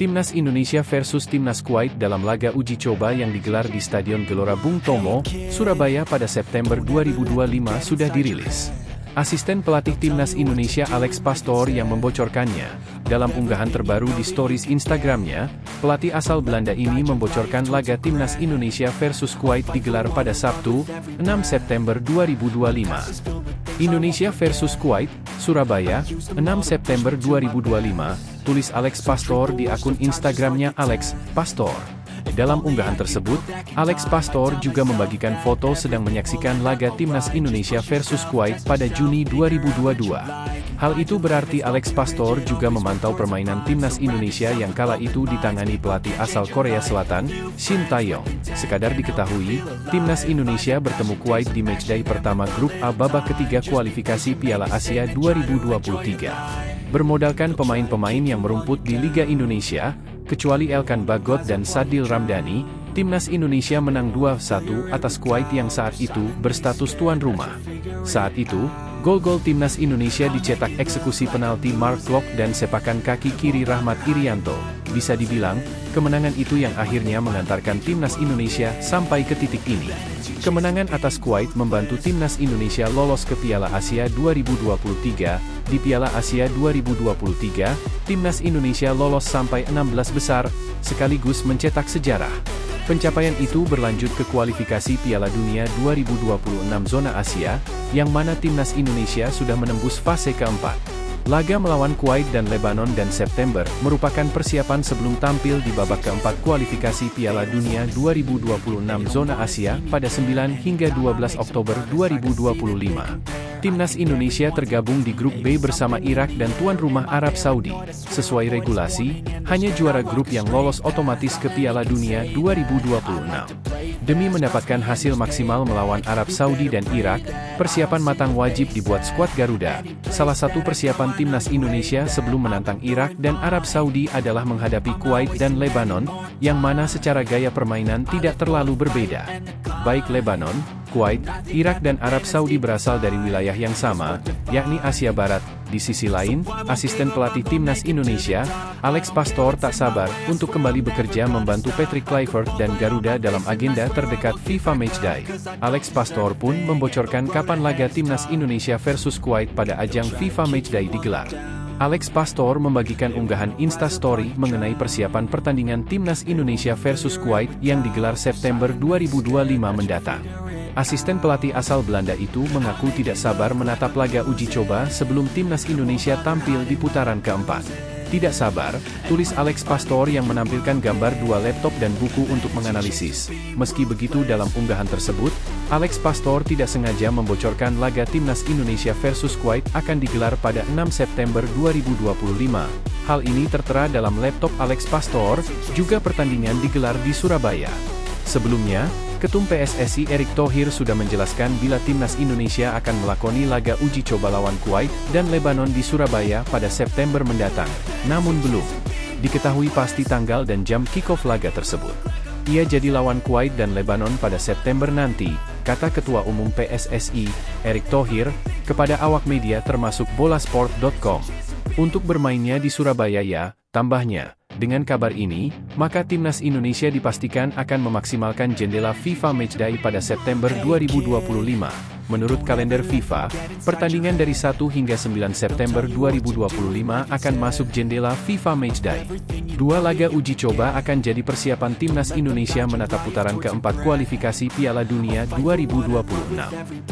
Timnas Indonesia versus Timnas Kuwait dalam laga uji coba yang digelar di Stadion Gelora Bung Tomo, Surabaya pada September 2025 sudah dirilis. Asisten pelatih Timnas Indonesia Alex Pastoor yang membocorkannya. Dalam unggahan terbaru di stories Instagramnya, pelatih asal Belanda ini membocorkan laga Timnas Indonesia versus Kuwait digelar pada Sabtu, 6 September 2025. Indonesia versus Kuwait, Surabaya, 6 September 2025, tulis Alex Pastoor di akun Instagramnya Alex Pastoor. Dalam unggahan tersebut, Alex Pastoor juga membagikan foto sedang menyaksikan laga Timnas Indonesia versus Kuwait pada Juni 2022. Hal itu berarti Alex Pastoor juga memantau permainan Timnas Indonesia yang kala itu ditangani pelatih asal Korea Selatan, Shin Tae-yong. Sekadar diketahui, Timnas Indonesia bertemu Kuwait di matchday pertama grup A babak ketiga kualifikasi Piala Asia 2023. Bermodalkan pemain-pemain yang merumput di Liga Indonesia, kecuali Elkan Bagot dan Sadil Ramdhani, Timnas Indonesia menang 2-1 atas Kuwait yang saat itu berstatus tuan rumah. Saat itu, gol-gol Timnas Indonesia dicetak eksekusi penalti Mark Klok dan sepakan kaki kiri Rahmat Irianto. Bisa dibilang, kemenangan itu yang akhirnya mengantarkan Timnas Indonesia sampai ke titik ini. Kemenangan atas Kuwait membantu Timnas Indonesia lolos ke Piala Asia 2023. Di Piala Asia 2023, Timnas Indonesia lolos sampai 16 besar, sekaligus mencetak sejarah. Pencapaian itu berlanjut ke kualifikasi Piala Dunia 2026 zona Asia, yang mana Timnas Indonesia sudah menembus fase keempat. Laga melawan Kuwait dan Lebanon dan September merupakan persiapan sebelum tampil di babak keempat kualifikasi Piala Dunia 2026 zona Asia pada 9 hingga 12 Oktober 2025. Timnas Indonesia tergabung di grup B bersama Irak dan tuan rumah Arab Saudi. Sesuai regulasi, hanya juara grup yang lolos otomatis ke Piala Dunia 2026. Demi mendapatkan hasil maksimal melawan Arab Saudi dan Irak, persiapan matang wajib dibuat skuad Garuda. Salah satu persiapan Timnas Indonesia sebelum menantang Irak dan Arab Saudi adalah menghadapi Kuwait dan Lebanon, yang mana secara gaya permainan tidak terlalu berbeda. Baik Lebanon, Kuwait, Irak dan Arab Saudi berasal dari wilayah yang sama, yakni Asia Barat. Di sisi lain, asisten pelatih Timnas Indonesia, Alex Pastoor tak sabar untuk kembali bekerja membantu Patrick Kluivert dan Garuda dalam agenda terdekat FIFA Matchday. Alex Pastoor pun membocorkan kapan laga Timnas Indonesia versus Kuwait pada ajang FIFA Matchday digelar. Alex Pastoor membagikan unggahan Instastory mengenai persiapan pertandingan Timnas Indonesia versus Kuwait yang digelar September 2025 mendatang. Asisten pelatih asal Belanda itu mengaku tidak sabar menatap laga uji coba sebelum Timnas Indonesia tampil di putaran keempat. Tidak sabar, tulis Alex Pastoor yang menampilkan gambar dua laptop dan buku untuk menganalisis. Meski begitu dalam unggahan tersebut, Alex Pastoor tidak sengaja membocorkan laga Timnas Indonesia versus Kuwait akan digelar pada 6 September 2025. Hal ini tertera dalam laptop Alex Pastoor, juga pertandingan digelar di Surabaya. Sebelumnya, Ketum PSSI Erick Thohir sudah menjelaskan bila Timnas Indonesia akan melakoni laga uji coba lawan Kuwait dan Lebanon di Surabaya pada September mendatang. Namun belum diketahui pasti tanggal dan jam kick-off laga tersebut. Ia jadi lawan Kuwait dan Lebanon pada September nanti, kata Ketua Umum PSSI, Erick Thohir, kepada awak media termasuk bolasport.com. Untuk bermainnya di Surabaya ya, tambahnya. Dengan kabar ini, maka Timnas Indonesia dipastikan akan memaksimalkan jendela FIFA Matchday pada September 2025. Menurut kalender FIFA, pertandingan dari 1 hingga 9 September 2025 akan masuk jendela FIFA Matchday. Dua laga uji coba akan jadi persiapan Timnas Indonesia menatap putaran keempat kualifikasi Piala Dunia 2026.